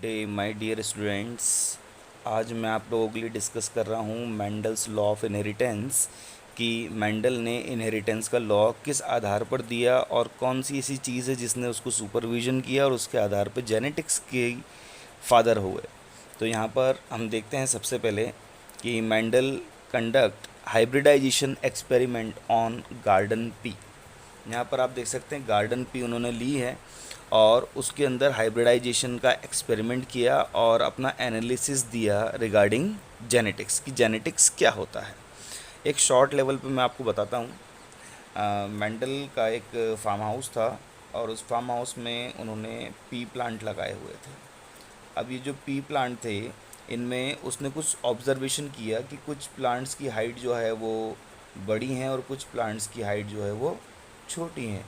Day my dear students. आज मैं आप लोगों के लिए डिस्कस कर रहा हूँ मेंडल्स लॉ ऑफ इनहेरिटेंस कि मेंडल ने इनहेरिटेंस का लॉ किस आधार पर दिया और कौन सी ऐसी चीज़ है जिसने उसको सुपरविजन किया और उसके आधार पर जेनेटिक्स के फादर हुए। तो यहाँ पर हम देखते हैं सबसे पहले कि Mendel conduct hybridization experiment on garden pea. यहाँ पर आप देख सकते हैं गार्डन पी उन्होंने ली है और उसके अंदर हाइब्रिडाइजेशन का एक्सपेरिमेंट किया और अपना एनालिसिस दिया रिगार्डिंग जेनेटिक्स कि जेनेटिक्स क्या होता है। एक शॉर्ट लेवल पे मैं आपको बताता हूँ। मेंडल का एक फार्म हाउस था और उस फार्म हाउस में उन्होंने पी प्लांट लगाए हुए थे। अब ये जो पी प्लांट थे इनमें उसने कुछ ऑब्जर्वेशन किया कि कुछ प्लांट्स की हाइट जो है वो बड़ी हैं और कुछ प्लांट्स की हाइट जो है वो छोटी हैं।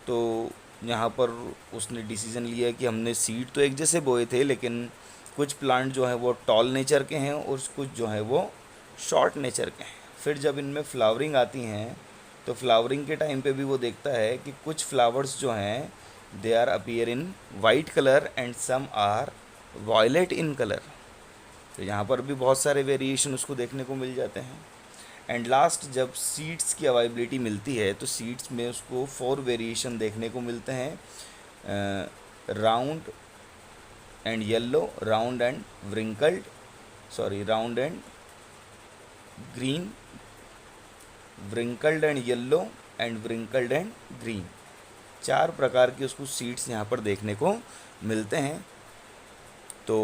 तो यहाँ पर उसने डिसीज़न लिया कि हमने सीड तो एक जैसे बोए थे लेकिन कुछ प्लांट जो है वो टॉल नेचर के हैं और कुछ जो है वो शॉर्ट नेचर के हैं। फिर जब इनमें फ्लावरिंग आती हैं तो फ्लावरिंग के टाइम पे भी वो देखता है कि कुछ फ्लावर्स जो हैं they are appear in white colour and some are violet in colour. तो यहाँ पर भी बहुत सारे वेरिएशन उसको देखने को मिल जाते हैं। एंड लास्ट जब सीड्स की अवेलेबिलिटी मिलती है तो सीड्स में उसको 4 वेरिएशन देखने को मिलते हैं, round and yellow, round and wrinkled, round and green, wrinkled and yellow and wrinkled and green. 4 प्रकार के उसको सीड्स यहाँ पर देखने को मिलते हैं। तो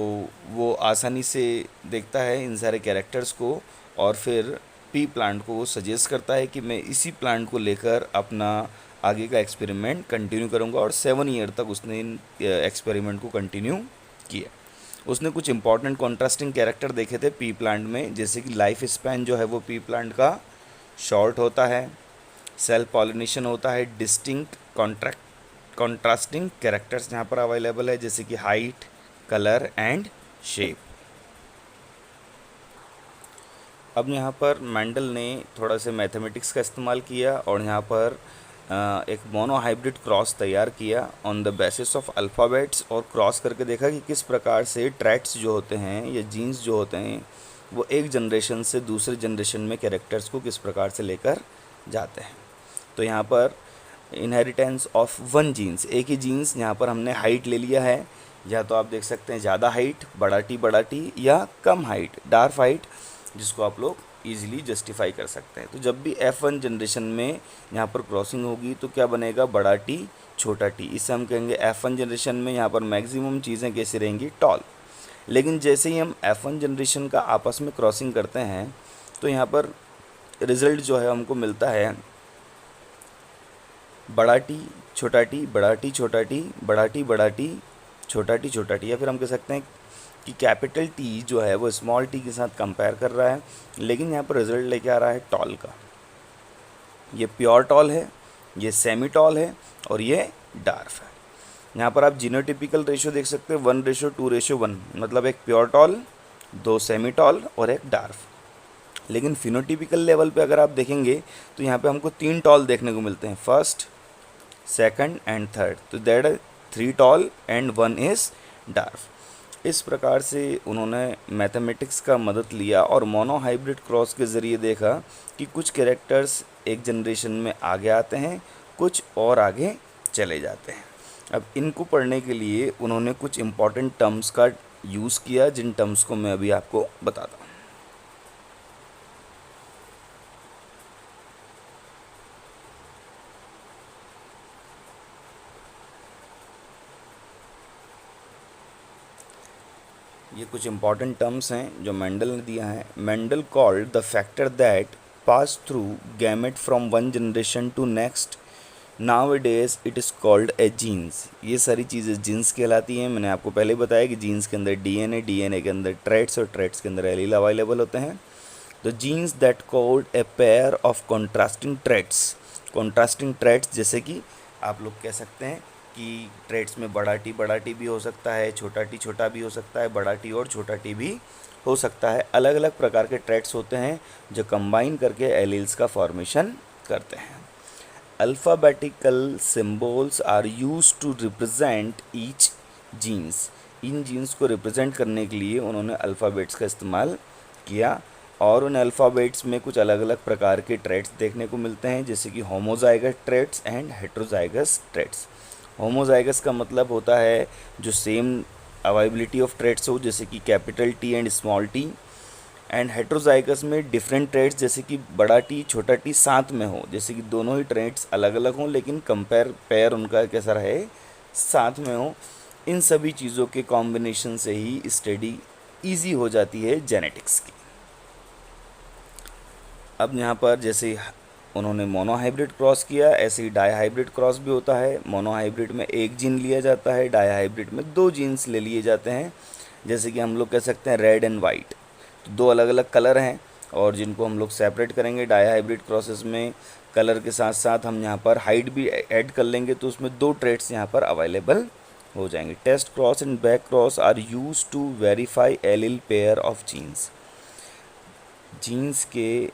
वो आसानी से देखता है इन सारे कैरेक्टर्स को और फिर पी प्लांट को वो सजेस्ट करता है कि मैं इसी प्लांट को लेकर अपना आगे का एक्सपेरिमेंट कंटिन्यू करूंगा और 7 ईयर तक उसने इन एक्सपेरिमेंट को कंटिन्यू किया। उसने कुछ इंपॉर्टेंट कॉन्ट्रास्टिंग कैरेक्टर देखे थे पी प्लांट में, जैसे कि लाइफ स्पैन जो है वो पी प्लांट का शॉर्ट होता है, सेल्फ पॉलिनेशन होता है, डिस्टिंक्ट कॉन्ट्रास्टिंग कैरेक्टर्स यहाँ पर अवेलेबल है जैसे कि हाइट, कलर एंड शेप। अब यहाँ पर मेंडल ने थोड़ा सा मैथमेटिक्स का इस्तेमाल किया और यहाँ पर एक मोनोहाइब्रिड क्रॉस तैयार किया on the basis of alphabets और क्रॉस करके देखा कि किस प्रकार से ट्रैट्स जो होते हैं या जीन्स जो होते हैं वो एक जनरेशन से दूसरे जनरेशन में कैरेक्टर्स को किस प्रकार से लेकर जाते हैं। तो यहाँ पर इनहेरिटेंस ऑफ वन जीन्स, एक ही जीन्स, यहाँ पर हमने हाइट ले लिया है। या तो आप देख सकते हैं ज़्यादा हाइट बड़ा टी या कम हाइट डार्क हाइट, जिसको आप लोग इजीली जस्टिफाई कर सकते हैं। तो जब भी F1 जनरेशन में यहाँ पर क्रॉसिंग होगी तो क्या बनेगा, बड़ा टी छोटा टी। इससे हम कहेंगे F1 जनरेशन में यहाँ पर मैक्सिमम चीज़ें कैसी रहेंगी, टॉल। लेकिन जैसे ही हम F1 जनरेशन का आपस में क्रॉसिंग करते हैं तो यहाँ पर रिज़ल्ट जो है हमको मिलता है बड़ा टी छोटा टी, बड़ा टी छोटा टी, बड़ा टी बड़ा टी, छोटा टी, या फिर हम कह सकते हैं कि कैपिटल टी जो है वो स्मॉल टी के साथ कंपेयर कर रहा है, लेकिन यहाँ पर रिजल्ट लेके आ रहा है टॉल का। ये प्योर टॉल है, ये सेमी टॉल है और ये डार्फ है। यहाँ पर आप जीनोटिपिकल रेशियो देख सकते हैं 1:2:1, मतलब एक प्योर टॉल, 2 सेमी टॉल और एक डार्फ। लेकिन फिनोटिपिकल लेवल पे अगर आप देखेंगे तो यहाँ पे हमको 3 टॉल देखने को मिलते हैं, फर्स्ट, सेकंड एंड थर्ड। तो that 3 tall and 1 is dwarf. इस प्रकार से उन्होंने मैथमेटिक्स का मदद लिया और मोनोहाइब्रिड क्रॉस के ज़रिए देखा कि कुछ कैरेक्टर्स एक जनरेशन में आगे आते हैं, कुछ और आगे चले जाते हैं। अब इनको पढ़ने के लिए उन्होंने कुछ इम्पॉर्टेंट टर्म्स का यूज़ किया, जिन टर्म्स को मैं अभी आपको बताता हूँ। ये कुछ इंपॉर्टेंट टर्म्स हैं जो मेंडल ने दिया है। Mendel called the factor that pass through gamete from one generation to next, now days it is called a genes. ये सारी चीज़ें जीन्स कहलाती हैं। मैंने आपको पहले बताया कि जीन्स के अंदर डीएनए, डीएनए के अंदर ट्रेट्स और ट्रेट्स के अंदर एलील अवेलेबल होते हैं। The genes that code a pair of contrasting traits, जैसे कि आप लोग कह सकते हैं कि ट्रेट्स में बड़ा टी भी हो सकता है, छोटा टी छोटा भी हो सकता है, बड़ा टी और छोटा टी भी हो सकता है। अलग अलग प्रकार के ट्रेट्स होते हैं जो कंबाइन करके एलील्स का फॉर्मेशन करते हैं। Alphabetical symbols are used to represent each genes. इन जीन्स को रिप्रेजेंट करने के लिए उन्होंने अल्फ़ाबेट्स का इस्तेमाल किया और उन अल्फ़ाबेट्स में कुछ अलग अलग प्रकार के ट्रेट्स देखने को मिलते हैं, जैसे कि homozygous traits and heterozygous traits. Homozygous का मतलब होता है जो सेम अवेलेबिलिटी ऑफ ट्रेट्स हो, जैसे कि capital T and small T, and heterozygous में डिफरेंट ट्रेट्स जैसे कि बड़ा टी छोटा टी साथ में हो, जैसे कि दोनों ही ट्रेट्स अलग अलग हों लेकिन पेयर उनका कैसा रहे, साथ में हो। इन सभी चीज़ों के कॉम्बिनेशन से ही स्टडी इजी हो जाती है जेनेटिक्स की। अब यहाँ पर जैसे उन्होंने मोनोहाइब्रिड क्रॉस किया, ऐसे ही डाईहाइब्रिड क्रॉस भी होता है। मोनोहाइब्रिड में एक जीन लिया जाता है, डाईहाइब्रिड में दो जीन्स ले लिए जाते हैं। जैसे कि हम लोग कह सकते हैं रेड एंड वाइट, तो दो अलग अलग कलर हैं और जिनको हम लोग सेपरेट करेंगे डाईहाइब्रिड क्रॉसेस में। कलर के साथ साथ हम यहाँ पर हाइट भी ऐड कर लेंगे तो उसमें दो ट्रेट्स यहाँ पर अवेलेबल हो जाएंगे। Test cross and back cross are use to verify allele pair of genes. Genes के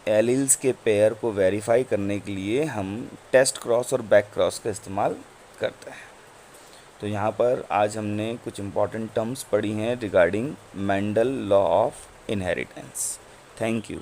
एलिल्स के पेयर को वेरीफाई करने के लिए हम टेस्ट क्रॉस और बैक क्रॉस का इस्तेमाल करते हैं। तो यहाँ पर आज हमने कुछ इम्पॉर्टेंट टर्म्स पढ़ी हैं regarding Mendel law of inheritance. Thank you.